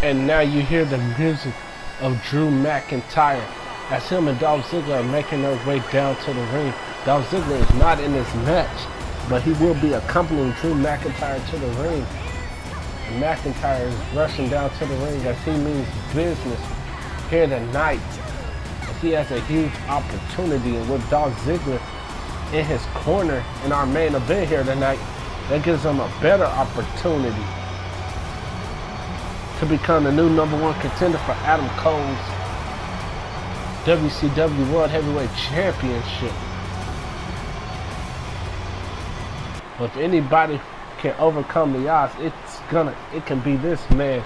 And now you hear the music of Drew McIntyre as him and Dolph Ziggler are making their way down to the ring. Dolph Ziggler is not in this match, but he will be accompanying Drew McIntyre to the ring. And McIntyre is rushing down to the ring as he means business here tonight. As he has a huge opportunity, and with Dolph Ziggler in his corner in our main event here tonight, that gives him a better opportunity to become the new #1 contender for Adam Cole's WCW World Heavyweight Championship. If anybody can overcome the odds, it can be this man.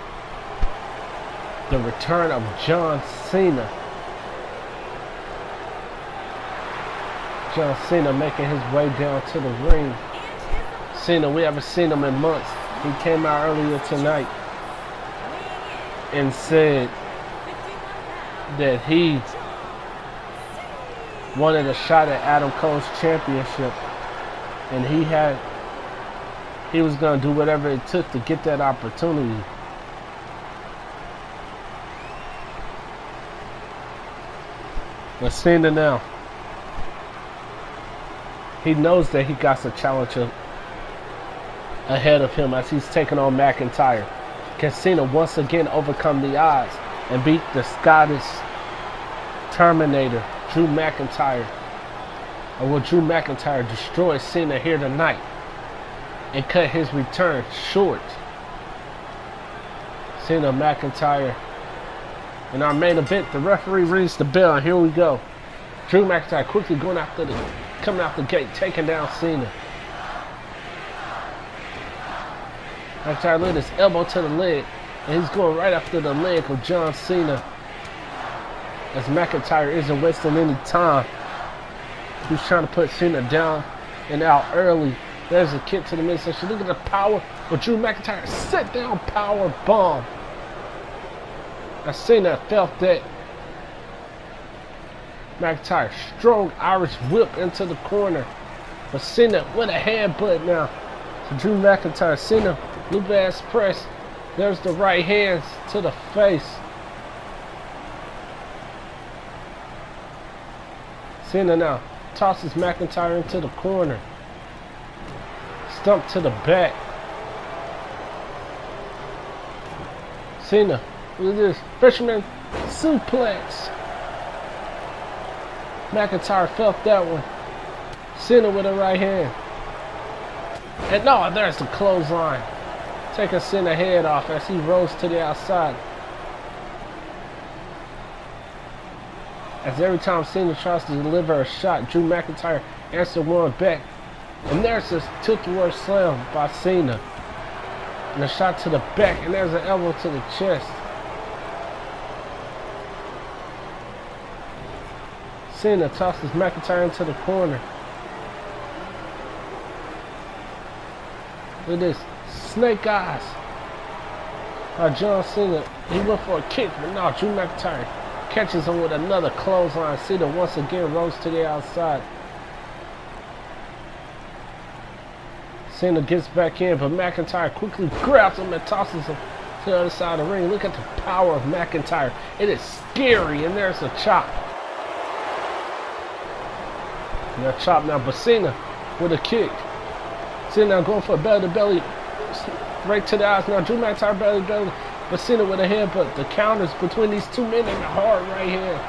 The return of John Cena. John Cena making his way down to the ring. Cena, we haven't seen him in months. He came out earlier tonight and said that he wanted a shot at Adam Cole's championship, and he was going to do whatever it took to get that opportunity. But Cena now, he knows that he got a challenger ahead of him as he's taking on McIntyre. Can Cena once again overcome the odds and beat the Scottish Terminator, Drew McIntyre? Or will Drew McIntyre destroy Cena here tonight and cut his return short? Cena, McIntyre. In our main event, the referee rings the bell, and here we go. Drew McIntyre quickly coming out the gate, taking down Cena. McIntyre laid his elbow to the leg, and he's going right after the leg of John Cena. As McIntyre isn't wasting any time. He's trying to put Cena down and out early. There's a kick to the midsection. Look at the power of Drew McIntyre. Sit down power bomb. As Cena felt that. McIntyre, strong Irish whip into the corner. But Cena with a headbutt now. So Drew McIntyre, Cena, loop ass press. There's the right hands to the face. Cena now tosses McIntyre into the corner. Stump to the back. Cena, look at this. Fisherman suplex. McIntyre felt that one. Cena with a right hand. And no, there's the clothesline. Taking Cena's head off as he rolls to the outside. As every time Cena tries to deliver a shot, Drew McIntyre answers one back. And there's this tilt-a-whirl slam by Cena. And a shot to the back, and there's an elbow to the chest. Cena tosses McIntyre into the corner. Look at this. Snake eyes. John Cena, he went for a kick, but now Drew McIntyre catches him with another clothesline. Cena once again rolls to the outside. Cena gets back in, but McIntyre quickly grabs him and tosses him to the other side of the ring. Look at the power of McIntyre. It is scary, and there's a chop. Now chop now, but Cena with a kick. Cena now going for a belly to belly, right to the eyes. Now Drew McIntyre belly to belly, but Cena with a headbutt. The counters between these two men in the hard right hand.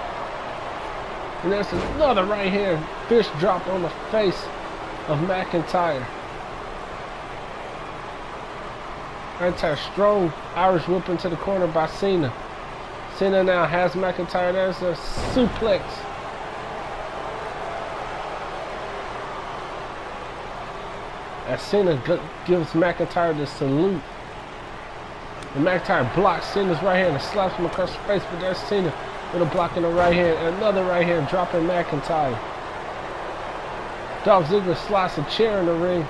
And there's another right hand fish drop on the face of McIntyre. McIntyre strong Irish whip into the corner by Cena. Cena now has McIntyre. There's a suplex. As Cena gives McIntyre the salute. And McIntyre blocks Cena's right hand and slaps him across the face. But there's Cena with a block in the right hand. And another right hand dropping McIntyre. Dolph Ziggler slides a chair in the ring.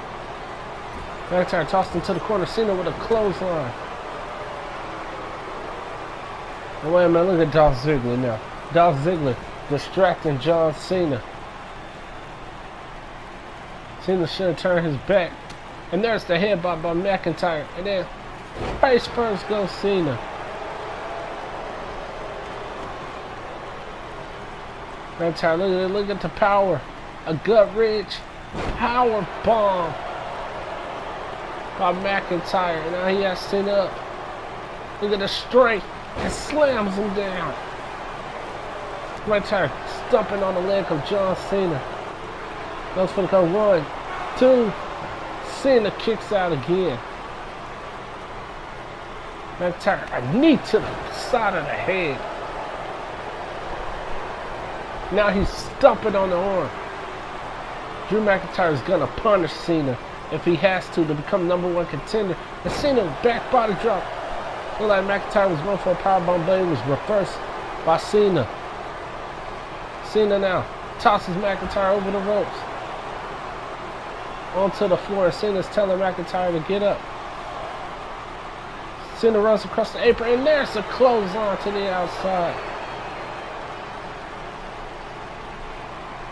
McIntyre tossed into the corner. Cena with a clothesline. And wait a minute, look at Dolph Ziggler now. Dolph Ziggler distracting John Cena. Cena should have turned his back. And there's the headbutt by McIntyre. And then face first goes Cena. McIntyre, look at the power. A gut-wrench power bomb by McIntyre. And now he has Cena up. Look at the strength. And slams him down. McIntyre stumping on the leg of John Cena. Goes for the count. 1, 2. Cena kicks out again. McIntyre, a knee to the side of the head. Now he's stumping on the arm. Drew McIntyre is gonna punish Cena if he has to become #1 contender. And Cena back body drop. Looked like McIntyre was going for a powerbomb, but it was reversed by Cena. Cena now tosses McIntyre over the ropes. Onto the floor. Cena's telling McIntyre to get up. Cena runs across the apron, and there's a clothesline to the outside.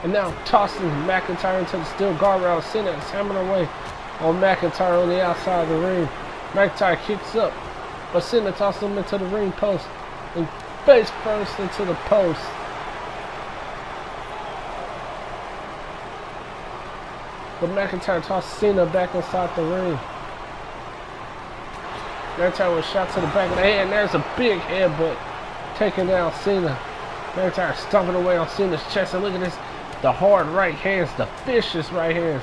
And now tossing McIntyre into the steel guardrail. Cena is hammering away on McIntyre on the outside of the ring. McIntyre kicks up. But Cena tosses him into the ring post and face first into the post. But McIntyre tosses Cena back inside the ring. McIntyre was shot to the back of the head, and there's a big headbutt taking down Cena. McIntyre stomping away on Cena's chest, and look at this, the hard right hands, the vicious right hands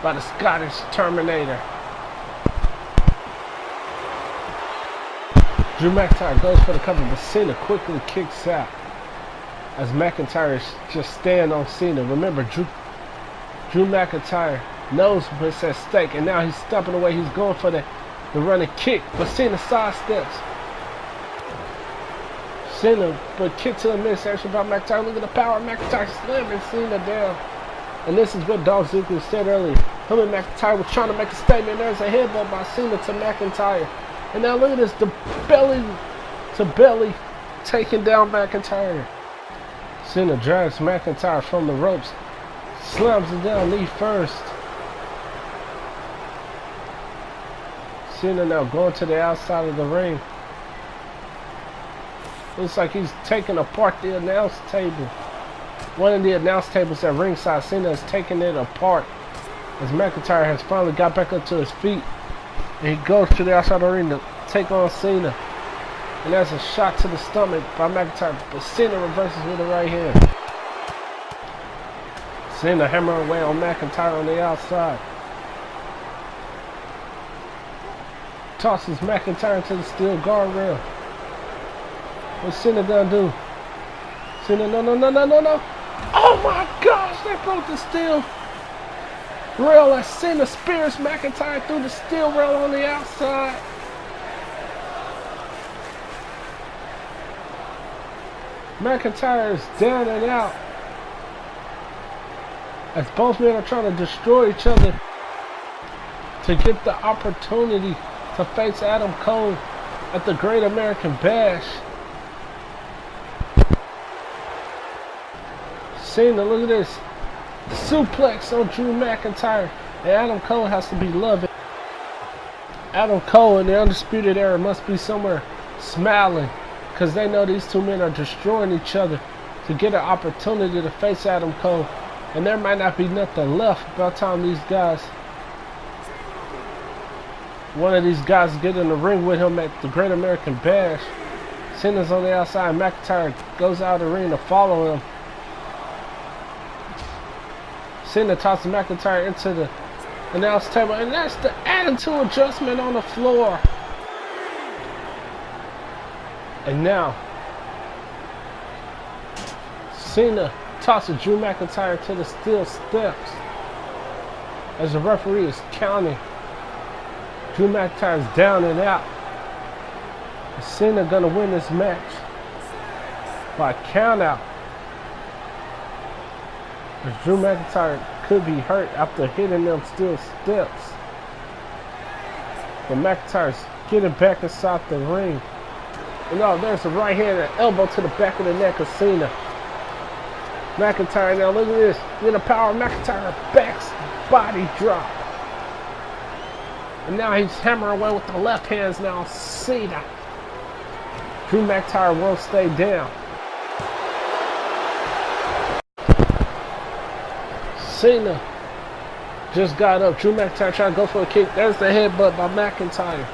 by the Scottish Terminator. Drew McIntyre goes for the cover, but Cena quickly kicks out as McIntyre is just staying on Cena. Remember, Drew McIntyre knows what's at stake, and now he's stomping away. He's going for the running kick, but Cena sidesteps. Cena, but kick to the midsection by McIntyre. Look at the power. McIntyre slamming Cena down. And this is what Dolph Ziggler said earlier. Him and McIntyre were trying to make a statement. There's a headbutt by Cena to McIntyre. And now look at this, the belly to belly taking down McIntyre. Cena drags McIntyre from the ropes, slams him down knee first. Cena now going to the outside of the ring. Looks like he's taking apart the announce table. One of the announce tables at ringside, Cena is taking it apart as McIntyre has finally got back up to his feet. And he goes to the outside of the ring to take on Cena. And there's a shot to the stomach by McIntyre, but Cena reverses with the right hand. Cena hammering away on McIntyre on the outside. Tosses McIntyre into the steel guardrail. What's Cena gonna do? Cena, no. Oh my gosh, they broke the steel rail as Cena spears McIntyre through the steel rail on the outside. McIntyre is down and out as both men are trying to destroy each other to get the opportunity to face Adam Cole at the Great American Bash. Cena, look at this. Suplex on Drew McIntyre. And Adam Cole has to be loving. Adam Cole and the Undisputed Era must be somewhere smiling, because they know these two men are destroying each other to get an opportunity to face Adam Cole. And there might not be nothing left by the time these guys, one of these guys get in the ring with him at the Great American Bash. Cena's on the outside. McIntyre goes out of the ring to follow him. Cena tosses McIntyre into the announce table, and that's the attitude adjustment on the floor. And now Cena tosses Drew McIntyre to the steel steps as the referee is counting. Drew McIntyre is down and out. Is Cena gonna win this match by count out? As Drew McIntyre could be hurt after hitting them steel steps. But McIntyre's getting back inside the ring. And oh, there's a right hand and elbow to the back of the neck of Cena. McIntyre now, look at this. With the power of McIntyre, backs body drop. And now he's hammering away with the left hands now. Cena. Drew McIntyre won't stay down. Cena just got up. Drew McIntyre trying to go for a kick. There's the headbutt by McIntyre.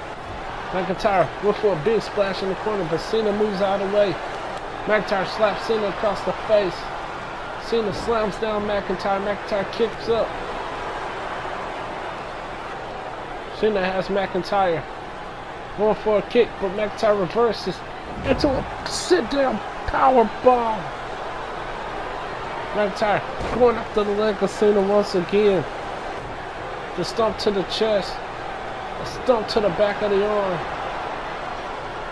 McIntyre went for a big splash in the corner, but Cena moves out of the way. McIntyre slaps Cena across the face. Cena slams down McIntyre. McIntyre kicks up. Cena has McIntyre going for a kick, but McIntyre reverses into a sit-down power bomb. McIntyre going after the leg of Cena once again. The stomp to the chest. A stomp to the back of the arm.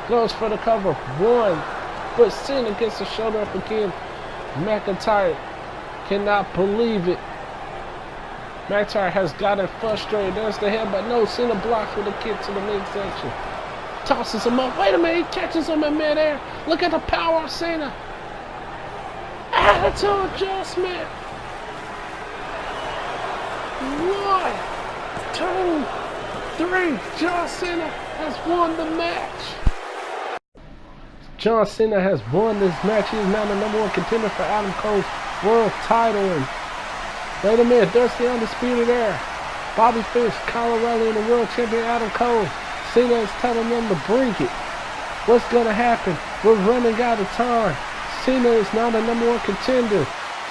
Goes for the cover. One. But Cena gets the shoulder up again. McIntyre cannot believe it. McIntyre has gotten frustrated. There's the head, but no, Cena blocks with a kick to the midsection. Tosses him up. Wait a minute, he catches him in midair. Look at the power of Cena. Attitude adjustment. 1, 2, 3. John Cena has won the match. John Cena has won this match. He is now the #1 contender for Adam Cole's world title. And wait a minute, there's the undisputed era. Bobby Fish, Kyle O'Reilly, and the world champion Adam Cole. Cena is telling them to bring it. What's gonna happen? We're running out of time. Cena is now the #1 contender.